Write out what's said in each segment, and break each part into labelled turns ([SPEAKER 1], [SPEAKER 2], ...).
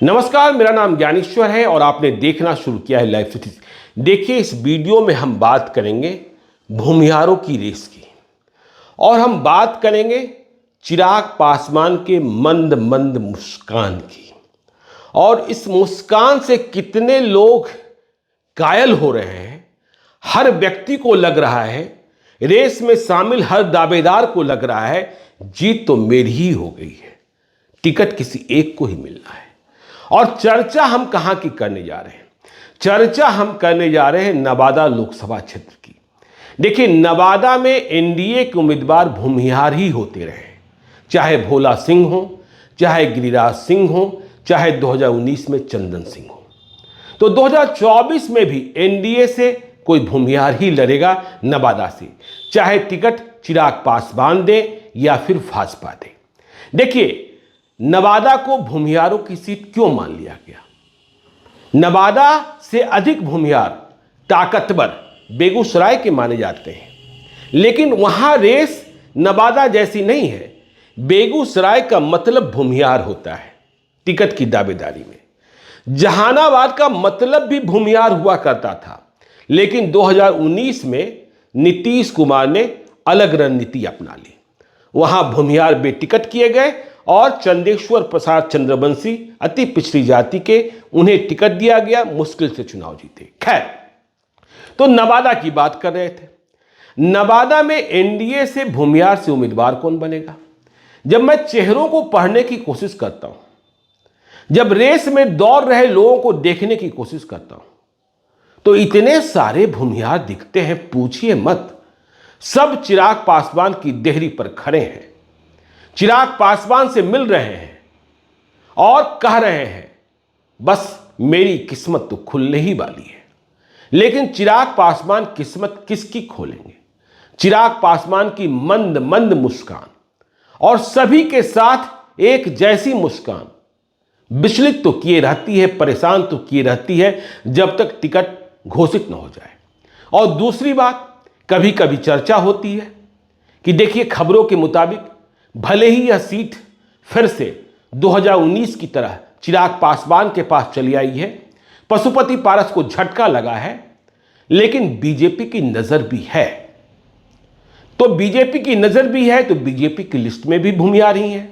[SPEAKER 1] नमस्कार, मेरा नाम ज्ञानेश्वर है और आपने देखना शुरू किया है लाइव सिटीज। देखिए, इस वीडियो में हम बात करेंगे भूमिहारों की रेस की और हम बात करेंगे चिराग पासवान के मंद मंद मुस्कान की। और इस मुस्कान से कितने लोग कायल हो रहे हैं। हर व्यक्ति को लग रहा है, रेस में शामिल हर दावेदार को लग रहा है, जीत तो मेरी ही हो गई है, टिकट किसी एक को ही मिलना है। और चर्चा हम कहां की करने जा रहे हैं? चर्चा हम करने जा रहे हैं नवादा लोकसभा क्षेत्र की। देखिए, नवादा में एनडीए के उम्मीदवार भूमिहार ही होते रहे, चाहे भोला सिंह हो, चाहे गिरिराज सिंह हो, चाहे 2019 में चंदन सिंह हो। तो 2024 में भी एनडीए से कोई भूमिहार ही लड़ेगा नवादा से, चाहे टिकट चिराग पासवान दे या फिर भाजपा दे। देखिए, नवादा को भूमिहारों की सीट क्यों मान लिया गया? नवादा से अधिक भूमिहार ताकतवर बेगूसराय के माने जाते हैं, लेकिन वहां रेस नवादा जैसी नहीं है। बेगूसराय का मतलब भूमिहार होता है टिकट की दावेदारी में। जहानाबाद का मतलब भी भूमिहार हुआ करता था, लेकिन 2019 में नीतीश कुमार ने अलग रणनीति अपना ली। वहां भूमिहार बेटिकट किए गए और चंदेश्वर प्रसाद चंद्रवंशी अति पिछड़ी जाति के, उन्हें टिकट दिया गया, मुश्किल से चुनाव जीते। खैर, तो नवादा की बात कर रहे थे। नवादा में एनडीए से भूमिहार से उम्मीदवार कौन बनेगा? जब मैं चेहरों को पढ़ने की कोशिश करता हूं, जब रेस में दौड़ रहे लोगों को देखने की कोशिश करता हूं, तो इतने सारे भूमिहार दिखते हैं, पूछिए मत। सब चिराग पासवान की देहरी पर खड़े हैं, चिराग पासवान से मिल रहे हैं और कह रहे हैं बस मेरी किस्मत तो खुलने ही वाली है। लेकिन चिराग पासवान किस्मत किसकी खोलेंगे? चिराग पासवान की मंद मंद मुस्कान और सभी के साथ एक जैसी मुस्कान विचलित तो किए रहती है, परेशान तो किए रहती है, जब तक टिकट घोषित न हो जाए। और दूसरी बात, कभी कभी चर्चा होती है कि देखिए, खबरों के मुताबिक भले ही यह सीट फिर से 2019 की तरह चिराग पासवान के पास चली आई है, पशुपति पारस को झटका लगा है, लेकिन बीजेपी की नजर भी है। तो बीजेपी की नजर भी है तो बीजेपी की लिस्ट में भी भूमिहार ही है।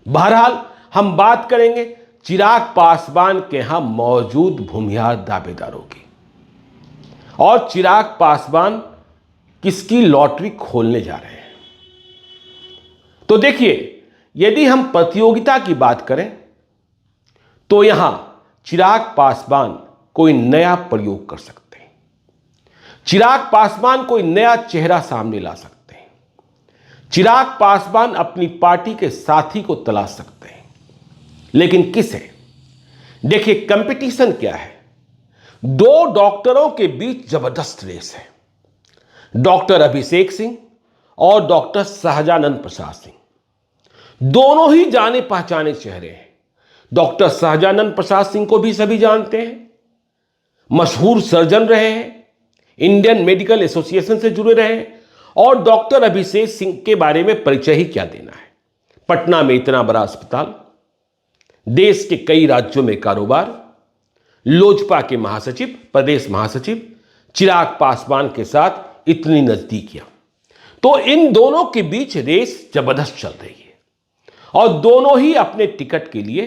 [SPEAKER 1] बहरहाल, हम बात करेंगे चिराग पासवान के यहां मौजूद भूमिहार दावेदारों की, और चिराग पासवान किसकी लॉटरी खोलने जा रहे हैं। तो देखिए, यदि हम प्रतियोगिता की बात करें तो यहां चिराग पासवान कोई नया प्रयोग कर सकते हैं, चिराग पासवान कोई नया चेहरा सामने ला सकते हैं, चिराग पासवान अपनी पार्टी के साथी को तलाश सकते हैं, लेकिन किसे? देखिए, कंपटीशन क्या है? दो डॉक्टरों के बीच जबरदस्त रेस है, डॉक्टर अभिषेक सिंह और डॉक्टर सहजानंद प्रसाद सिंह। दोनों ही जाने पहचाने चेहरे हैं। डॉक्टर सहजानंद प्रसाद सिंह को भी सभी जानते हैं, मशहूर सर्जन रहे हैं, इंडियन मेडिकल एसोसिएशन से जुड़े रहे हैं। और डॉक्टर अभिषेक सिंह के बारे में परिचय ही क्या देना है? पटना में इतना बड़ा अस्पताल, देश के कई राज्यों में कारोबार, लोजपा के महासचिव, प्रदेश महासचिव, चिराग पासवान के साथ इतनी नजदीकियां। तो इन दोनों के बीच रेस जबरदस्त चल रही है और दोनों ही अपने टिकट के लिए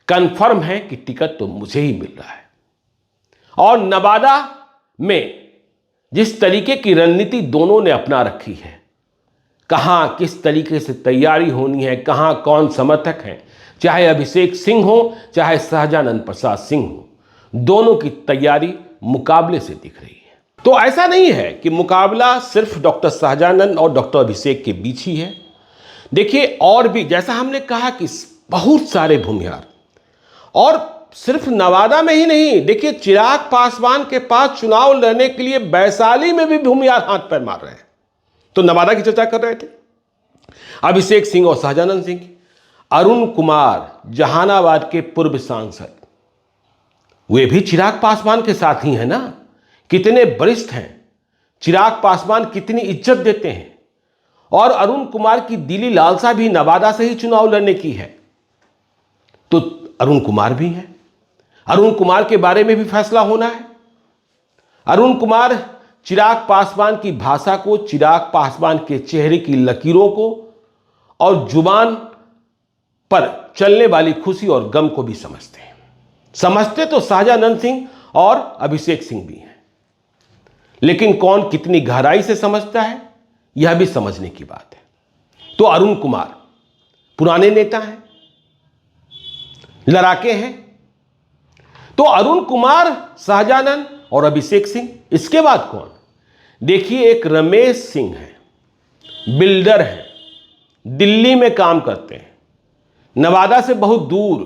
[SPEAKER 1] कंफर्म है कि टिकट तो मुझे ही मिल रहा है। और नवादा में जिस तरीके की रणनीति दोनों ने अपना रखी है, कहां किस तरीके से तैयारी होनी है, कहां कौन समर्थक है, चाहे अभिषेक सिंह हो चाहे सहजानंद प्रसाद सिंह हो, दोनों की तैयारी मुकाबले से दिख रही है। तो ऐसा नहीं है कि मुकाबला सिर्फ डॉक्टर सहजानंद और डॉक्टर अभिषेक के बीच ही है। देखिए, और भी, जैसा हमने कहा कि बहुत सारे भूमिहार, और सिर्फ नवादा में ही नहीं। देखिए, चिराग पासवान के पास चुनाव लड़ने के लिए वैशाली में भी भूमिहार हाथ पैर मार रहे हैं। तो नवादा की चर्चा कर रहे थे, अभिषेक सिंह और सहजानंद सिंह। अरुण कुमार, जहानाबाद के पूर्व सांसद, वे भी चिराग पासवान के साथ ही हैं ना। कितने वरिष्ठ हैं, चिराग पासवान कितनी इज्जत देते हैं। और अरुण कुमार की दिली लालसा भी नवादा से ही चुनाव लड़ने की है। तो अरुण कुमार भी हैं। अरुण कुमार के बारे में भी फैसला होना है। अरुण कुमार चिराग पासवान की भाषा को, चिराग पासवान के चेहरे की लकीरों को और जुबान पर चलने वाली खुशी और गम को भी समझते हैं। समझते तो शाहजानंद सिंह और अभिषेक सिंह भी हैं, लेकिन कौन कितनी गहराई से समझता है यह भी समझने की बात है। तो अरुण कुमार पुराने नेता हैं, लड़ाके हैं। तो अरुण कुमार, शाहजानंद और अभिषेक सिंह। इसके बाद कौन? देखिए, एक रमेश सिंह है, बिल्डर हैं, दिल्ली में काम करते हैं, नवादा से बहुत दूर,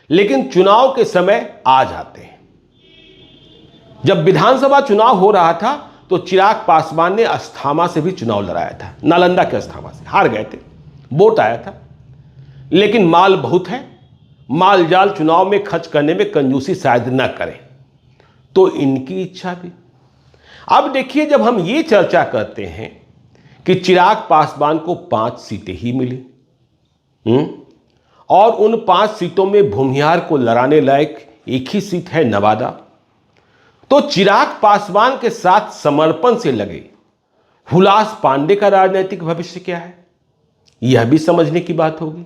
[SPEAKER 1] लेकिन चुनाव के समय आ जाते हैं। जब विधानसभा चुनाव हो रहा था तो चिराग पासवान ने अस्थामा से भी चुनाव लड़ाया था, नालंदा के अस्थामा से हार गए थे, वोट आया था, लेकिन माल बहुत है, माल जाल चुनाव में खर्च करने में कंजूसी शायद न करें, तो इनकी इच्छा भी। अब देखिए, जब हम ये चर्चा करते हैं कि चिराग पासवान को 5 सीटें ही मिली, और उन 5 सीटों में भूमिहार को लड़ाने लायक एक ही सीट है नवादा, तो चिराग पासवान के साथ समर्पण से लगे हुलास पांडे का राजनीतिक भविष्य क्या है, यह भी समझने की बात होगी।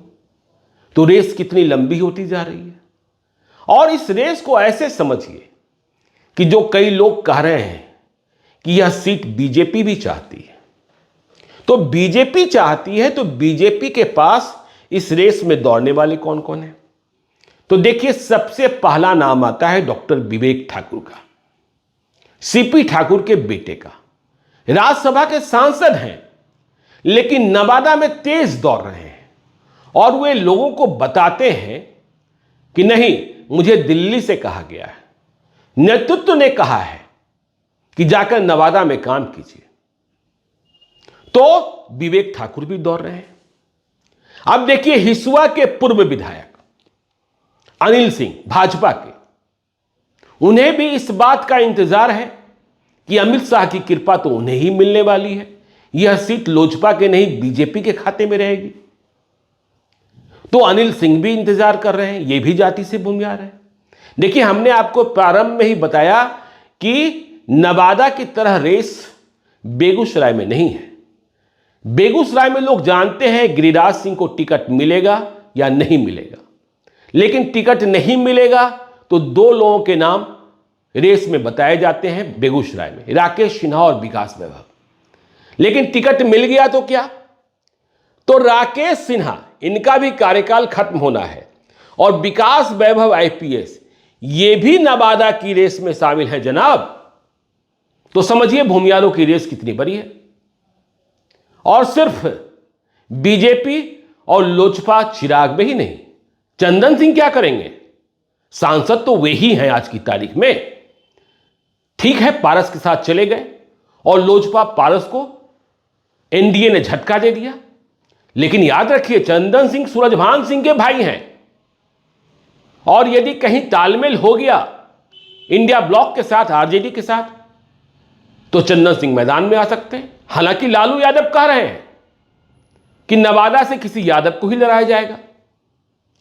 [SPEAKER 1] तो रेस कितनी लंबी होती जा रही है, और इस रेस को ऐसे समझिए कि जो कई लोग कह रहे हैं कि यह सीट बीजेपी भी चाहती है, तो बीजेपी चाहती है तो बीजेपी के पास इस रेस में दौड़ने वाले कौन कौन है? तो देखिए, सबसे पहला नाम आता है डॉक्टर विवेक ठाकुर का, सीपी ठाकुर के बेटे का। राज्यसभा के सांसद हैं, लेकिन नवादा में तेज दौड़ रहे हैं, और वे लोगों को बताते हैं कि नहीं, मुझे दिल्ली से कहा गया है, नेतृत्व ने कहा है कि जाकर नवादा में काम कीजिए। तो विवेक ठाकुर भी दौड़ रहे हैं। अब देखिए, हिसुआ के पूर्व विधायक अनिल सिंह, भाजपा के, उन्हें भी इस बात का इंतजार है कि अमित शाह की कृपा तो उन्हें ही मिलने वाली है, यह सीट लोजपा के नहीं बीजेपी के खाते में रहेगी। तो अनिल सिंह भी इंतजार कर रहे हैं, ये भी जाति से भूमिहार है। देखिए, हमने आपको प्रारंभ में ही बताया कि नवादा की तरह रेस बेगूसराय में नहीं है। बेगूसराय में लोग जानते हैं गिरिराज सिंह को टिकट मिलेगा या नहीं मिलेगा, लेकिन टिकट नहीं मिलेगा तो 2 लोगों के नाम रेस में बताए जाते हैं बेगूसराय में, राकेश सिन्हा और विकास वैभव। लेकिन टिकट मिल गया तो क्या? तो राकेश सिन्हा, इनका भी कार्यकाल खत्म होना है, और विकास वैभव आईपीएस, ये भी नवादा की रेस में शामिल है जनाब। तो समझिए भूमिहारों की रेस कितनी बड़ी है। और सिर्फ बीजेपी और लोजपा चिराग में ही नहीं, चंदन सिंह क्या करेंगे? सांसद तो वे ही हैं आज की तारीख में। ठीक है, पारस के साथ चले गए और लोजपा पारस को एनडीए ने झटका दे दिया, लेकिन याद रखिए, चंदन सिंह सूरजभान सिंह के भाई हैं, और यदि कहीं तालमेल हो गया इंडिया ब्लॉक के साथ, आरजेडी के साथ, तो चंदन सिंह मैदान में आ सकते हैं। हालांकि लालू यादव कह रहे हैं कि नवादा से किसी यादव को ही लड़ाया जाएगा,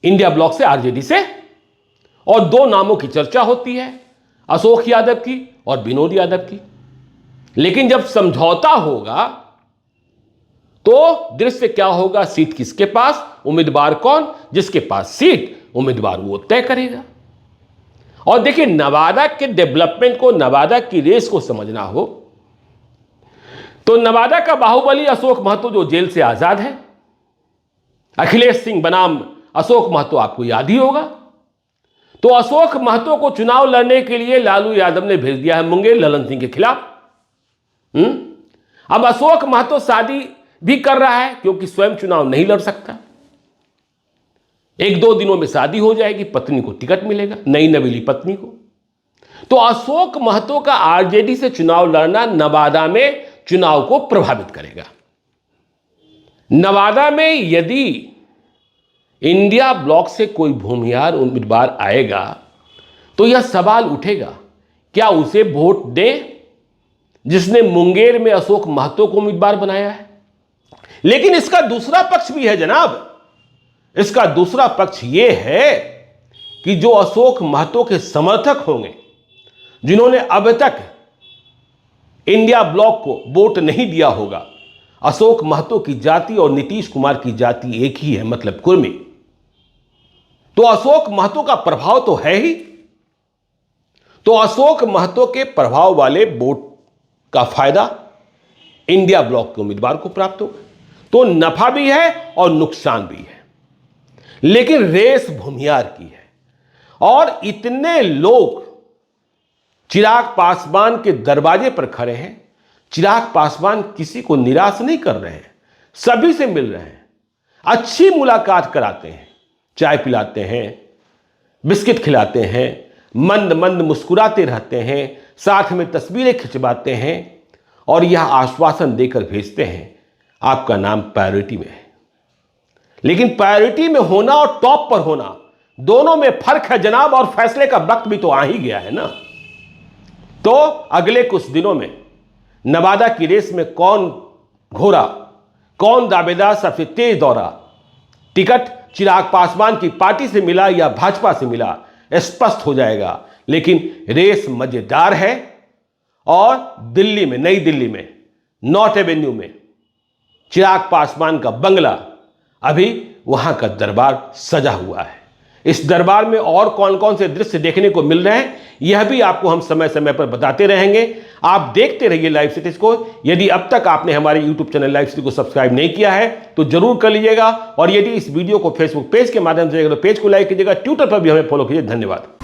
[SPEAKER 1] इंडिया ब्लॉक से, आरजेडी से, और 2 नामों की चर्चा होती है, अशोक यादव की और विनोद यादव की। लेकिन जब समझौता होगा तो दृश्य क्या होगा? सीट किसके पास, उम्मीदवार कौन, जिसके पास सीट, उम्मीदवार वो तय करेगा। और देखिए, नवादा के डेवलपमेंट को, नवादा की रेस को समझना हो तो नवादा का बाहुबली अशोक महतो, जो जेल से आजाद है, अखिलेश सिंह बनाम अशोक महतो, आपको याद ही होगा। तो अशोक महतो को चुनाव लड़ने के लिए लालू यादव ने भेज दिया है मुंगेर ललन सिंह के खिलाफ। अब अशोक महतो शादी भी कर रहा है, क्योंकि स्वयं चुनाव नहीं लड़ सकता। 1-2 दिनों में शादी हो जाएगी, पत्नी को टिकट मिलेगा, नई नवेली पत्नी को। तो अशोक महतो का आरजेडी से चुनाव लड़ना नवादा में चुनाव को प्रभावित करेगा। नवादा में यदि इंडिया ब्लॉक से कोई भूमिहार उम्मीदवार आएगा तो यह सवाल उठेगा, क्या उसे वोट दें जिसने मुंगेर में अशोक महतो को उम्मीदवार बनाया है? लेकिन इसका दूसरा पक्ष भी है जनाब। इसका दूसरा पक्ष यह है कि जो अशोक महतो के समर्थक होंगे, जिन्होंने अब तक इंडिया ब्लॉक को वोट नहीं दिया होगा, अशोक महतो की जाति और नीतीश कुमार की जाति एक ही है, मतलब कुर्मी, तो अशोक महतो का प्रभाव तो है ही। तो अशोक महतो के प्रभाव वाले वोट का फायदा इंडिया ब्लॉक के उम्मीदवार को प्राप्त होगा। तो नफा भी है और नुकसान भी है, लेकिन रेस भूमिहार की है। और इतने लोग चिराग पासवान के दरवाजे पर खड़े हैं। चिराग पासवान किसी को निराश नहीं कर रहे हैं, सभी से मिल रहे हैं, अच्छी मुलाकात कराते हैं, चाय पिलाते हैं, बिस्किट खिलाते हैं, मंद मंद मुस्कुराते रहते हैं, साथ में तस्वीरें खिंचवाते हैं और यह आश्वासन देकर भेजते हैं आपका नाम प्रायोरिटी में है। लेकिन प्रायोरिटी में होना और टॉप पर होना, दोनों में फर्क है जनाब, और फैसले का वक्त भी तो आ ही गया है ना। तो अगले कुछ दिनों में नवादा की रेस में कौन घोड़ा, कौन दावेदार सबसे तेज दौड़ा, टिकट चिराग पासवान की पार्टी से मिला या भाजपा से मिला, स्पष्ट हो जाएगा। लेकिन रेस मजेदार है और दिल्ली में, नई दिल्ली में, नॉर्थ एवेन्यू में चिराग पासवान का बंगला, अभी वहां का दरबार सजा हुआ है। इस दरबार में और कौन कौन से दृश्य देखने को मिल रहे हैं, यह भी आपको हम समय समय पर बताते रहेंगे। आप देखते रहिए लाइव सिटीज को। यदि अब तक आपने हमारे YouTube चैनल लाइव सिटी को सब्सक्राइब नहीं किया है तो जरूर कर लीजिएगा। और यदि इस वीडियो को फेसबुक पेज के माध्यम से तो पेज को लाइक कीजिएगा, ट्विटर पर भी हमें फॉलो कीजिए। धन्यवाद।